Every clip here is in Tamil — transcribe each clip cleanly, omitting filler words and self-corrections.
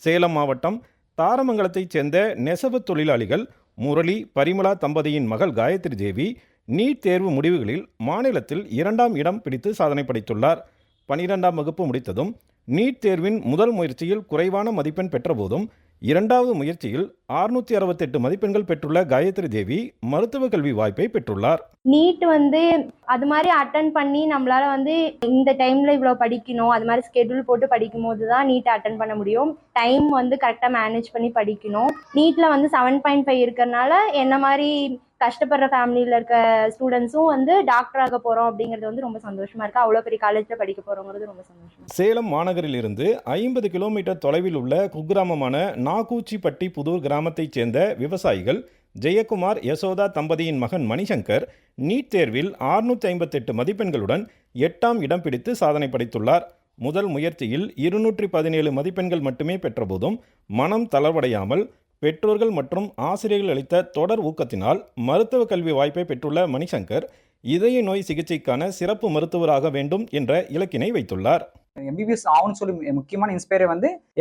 சேலம் மாவட்டம் தாரமங்கலத்தைச் சேர்ந்த நெசவு தொழிலாளிகள் முரளி பரிமளா தம்பதியின் மகள் காயத்ரி தேவி நீட் தேர்வு முடிவுகளில் மாநிலத்தில் 2ஆம் இடம் பிடித்து சாதனை படைத்துள்ளார். 12ஆம் வகுப்பு முடித்ததும் நீட் தேர்வின் முதல் முயற்சியில் குறைவான மதிப்பெண் பெற்றபோதும் 2வது முயற்சியில் 668 மதிப்பெண்கள் பெற்றுள்ள காயத்ரி தேவி மருத்துவ கல்வி வாய்ப்பை பெற்றுள்ளார். நீட் அது மாதிரி அட்டன் பண்ணி நம்மளால இந்த டைம்ல இவ்வளோ படிக்கணும், அது மாதிரி ஸ்கெடியூல் போட்டு படிக்கும் போது தான் நீட் அட்டன் பண்ண முடியும். டைம் கரெக்டாக மேனேஜ் பண்ணி படிக்கணும். நீட்ல 7.5 இருக்கிறதுனால என்ன மாதிரி கஷ்டப்படுற ஃபேமிலியில் இருக்க ஸ்டூடெண்ட்ஸும் டாக்டர் ஆக போகிறோம் அப்படிங்கிறது ரொம்ப சந்தோஷமா இருக்கு. அவ்வளோ பெரிய காலேஜில் படிக்க போகிறோங்கிறது ரொம்ப சந்தோஷம். சேலம் மாநகரில் இருந்து 50 கிலோமீட்டர் தொலைவில் உள்ள குக்கிராமமான நாகூச்சிப்பட்டி புதூர் கிராமத்தைச் சேர்ந்த விவசாயிகள் ஜெயக்குமார் யசோதா தம்பதியின் மகன் மணிசங்கர் நீட் தேர்வில் 658 மதிப்பெண்களுடன் 8ஆம் இடம் பிடித்து சாதனை படைத்துள்ளார். முதல் முயற்சியில் 217 மதிப்பெண்கள் மட்டுமே பெற்றபோதும் மனம் தளர்வடையாமல் பெற்றோர்கள் மற்றும் ஆசிரியர்கள் அளித்த தொடர் ஊக்கத்தினால் மருத்துவ கல்வி வாய்ப்பை பெற்றுள்ள மணிசங்கர் இதய நோய் சிகிச்சைக்கான சிறப்பு மருத்துவராக வேண்டும் என்ற இலக்கினை வைத்துள்ளார். எம்பிபிஎஸ் ஆகும்னு சொல்லி முக்கியமான இன்ஸ்பயரே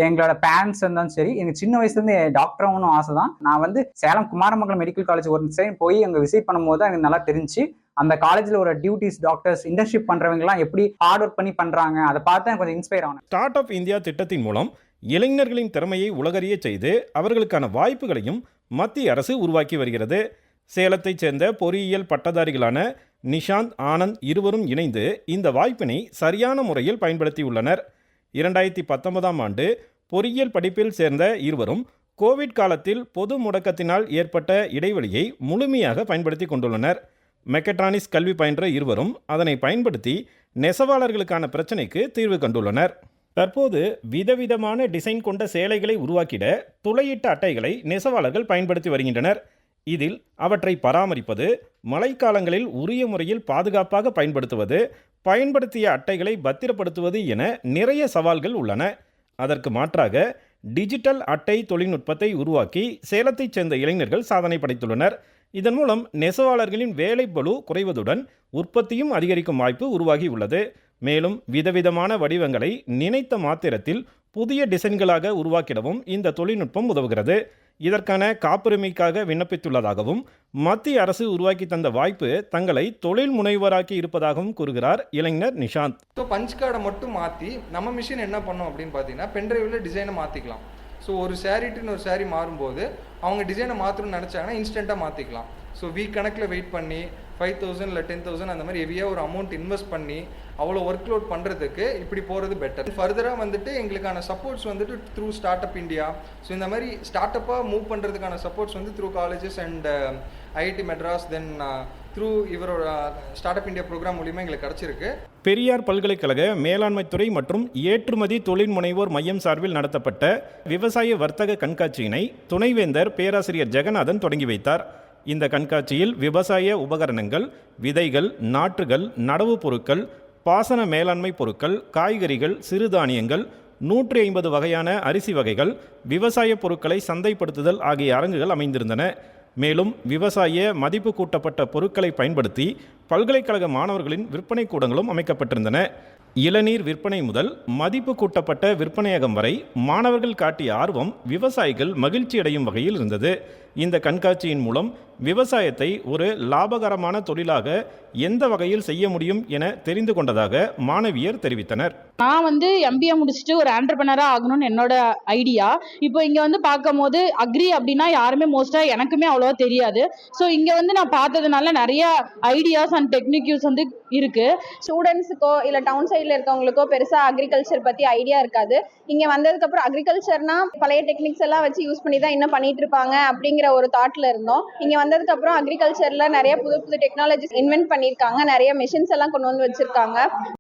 எங்களோட பேரண்ட்ஸ் இருந்தாலும் சரி, எங்கள் சின்ன வயசுலேருந்து டாக்டர் ஆகணும் ஆசை தான். நான் சேலம் குமாரமங்கலம் மெடிக்கல் காலேஜ் ஒரு சைடு போய் அங்கே விசிட் பண்ணும்போது தான் எனக்கு நல்லா தெரிஞ்சு அந்த காலேஜில் ஒரு டியூட்டிஸ் டாக்டர்ஸ் இன்டர்ன்ஷிப் பண்ணுறவங்கலாம் எப்படி ஹார்ட் ஒர்க் பண்ணி பண்ணுறாங்க, அதை பார்த்து எனக்கு கொஞ்சம் இன்ஸ்பயர் ஆகணும். ஸ்டார்ட் அப் இந்தியா திட்டத்தின் மூலம் இளைஞர்களின் திறமையை உலகறிய செய்து அவர்களுக்கான வாய்ப்புகளையும் மத்திய அரசு உருவாக்கி வருகிறது. சேலத்தைச் சேர்ந்த பொறியியல் பட்டதாரிகளான நிஷாந்த் ஆனந்த் இருவரும் இணைந்து இந்த வாய்ப்பினை சரியான முறையில் பயன்படுத்தியுள்ளனர். 2019ஆம் ஆண்டு பொறியியல் படிப்பில் சேர்ந்த இருவரும் கோவிட் காலத்தில் பொது முடக்கத்தினால் ஏற்பட்ட இடைவெளியை முழுமையாக பயன்படுத்தி கொண்டுள்ளனர். மெக்கட்ரானிக்ஸ் கல்வி பயின்ற இருவரும் அதனை பயன்படுத்தி நெசவாளர்களுக்கான பிரச்சினைக்கு தீர்வு கண்டுள்ளனர். தற்போது விதவிதமான டிசைன் கொண்ட சேலைகளை உருவாக்கிட துளையிட்ட அட்டைகளை நெசவாளர்கள் பயன்படுத்தி வருகின்றனர். இதில் அவற்றை பராமரிப்பது, மழைக்காலங்களில் உரிய முறையில் பாதுகாப்பாக பயன்படுத்துவது, பயன்படுத்திய அட்டைகளை பத்திரப்படுத்துவது என நிறைய சவால்கள் உள்ளன. அதற்கு மாற்றாக டிஜிட்டல் அட்டை தொழில்நுட்பத்தை உருவாக்கி சேலத்தைச் சேர்ந்த இளைஞர்கள் சாதனை படைத்துள்ளனர். இதன் மூலம் நெசவாளர்களின் வேலைப்பளு குறைவதுடன் உற்பத்தியும் அதிகரிக்கும் வாய்ப்பு உருவாகியுள்ளது. மேலும் விதவிதமான வடிவங்களை நினைத்த மாத்திரத்தில் புதிய டிசைன்களாக உருவாக்கிடவும் இந்த தொழில்நுட்பம் உதவுகிறது. இதற்கான காப்புரிமைக்காக விண்ணப்பித்துள்ளதாகவும் மத்திய அரசு உருவாக்கி தந்த வாய்ப்பு தங்களை தொழில் முனைவராக்கி இருப்பதாகவும் கூறுகிறார் இளைஞர் நிஷாந்த். பஞ்ச் கார்டை மட்டும் மாற்றி நம்ம மிஷின் என்ன பண்ணோம் அப்படின்னு பார்த்தீங்கன்னா பென்ட்ரைவில் டிசைனை மாற்றிக்கலாம். ஸோ ஒரு சாரீட்டுன்னு ஒரு சாரீ மாறும்போது அவங்க டிசைனை மாற்றணும்னு நினச்சாங்கன்னா இன்ஸ்டண்ட்டாக மாற்றிக்கலாம். ஸோ வீக் கணக்கில் வெயிட் பண்ணி 5,000 இல்லை 10,000 அந்த மாதிரி ஹெவியாக ஒரு அமௌண்ட் இன்வெஸ்ட் பண்ணி அவ்வளோ ஒர்க் லோட் பண்ணுறதுக்கு இப்படி போகிறது பெட்டர். ஃபர்தராக எங்களுக்கான supports through start up India. So இந்த மாதிரி ஸ்டார்ட் அப்பாக மூவ் பண்ணுறதுக்கான supports through colleges and IIT Madras then through இவரோட ஸ்டார்ட் அப் இந்தியா ப்ரோக்ராம் மூலிமா எங்களுக்கு கிடச்சிருக்கு. பெரியார் பல்கலைக்கழக மேலாண்மைத்துறை மற்றும் ஏற்றுமதி தொழில் முனைவோர் மையம் சார்பில் நடத்தப்பட்ட விவசாய வர்த்தக கண்காட்சியினை துணைவேந்தர் பேராசிரியர் ஜெகநாதன் தொடங்கி வைத்தார். இந்த கண்காட்சியில் விவசாய உபகரணங்கள், விதைகள், நாற்றுகள், நடவு பொருட்கள், பாசன மேலாண்மை பொருட்கள், காய்கறிகள், சிறுதானியங்கள், 150 வகையான அரிசி வகைகள், விவசாய பொருட்களை சந்தைப்படுத்துதல் ஆகிய அரங்குகள் அமைந்திருந்தன. மேலும் விவசாய மதிப்பு கூட்டப்பட்ட பொருட்களை பயன்படுத்தி பல்கலைக்கழக மாணவர்களின் விற்பனை கூடங்களும் அமைக்கப்பட்டிருந்தன. இளநீர் விற்பனை முதல் மதிப்பு கூட்டப்பட்ட விற்பனையகம் வரை மாணவர்கள் காட்டிய ஆர்வம் விவசாயிகள் மகிழ்ச்சி அடையும் வகையில் இருந்தது. இந்த கண்காட்சியின் மூலம் விவசாயத்தை ஒரு லாபகரமான தொழிலாக எந்த வகையில் செய்ய முடியும் என தெரிந்து கொண்டதாக மாணவியர் தெரிவித்தனர். நான் எம்பிஏ முடிச்சுட்டு ஒரு ஆண்டர்பிரனரா ஆகணும்னு என்னோட ஐடியா. இப்போ இங்க பார்க்கும் போது அக்ரி அப்படின்னா யாருமே மோஸ்டா எனக்குமே அவ்வளவா தெரியாது. ஸோ இங்க நான் பார்த்ததுனால நிறைய ஐடியாஸ் அண்ட் டெக்னிக்யூஸ் இருக்கு. ஸ்டூடெண்ட்ஸுக்கோ இல்லை டவுன் சைடில் இருக்கவங்களுக்கோ பெருசாக அக்ரிகல்ச்சர் பற்றி ஐடியா இருக்காது. இங்கே வந்ததுக்கப்புறம் அக்ரிகல்ச்சர்னா பழைய டெக்னிக்ஸ் எல்லாம் வச்சு யூஸ் பண்ணி தான் இன்னும் பண்ணிட்டு இருப்பாங்க அப்படிங்கிற ஒரு தாட்டில் இருந்தோம். இங்கே வந்ததுக்கப்புறம் அக்ரிகல்ச்சரில் நிறைய புது புது டெக்னாலஜிஸ் இன்வென்ட் பண்ணியிருக்காங்க. நிறைய மிஷின்ஸ் எல்லாம் கொண்டு வந்து வச்சுருக்காங்க.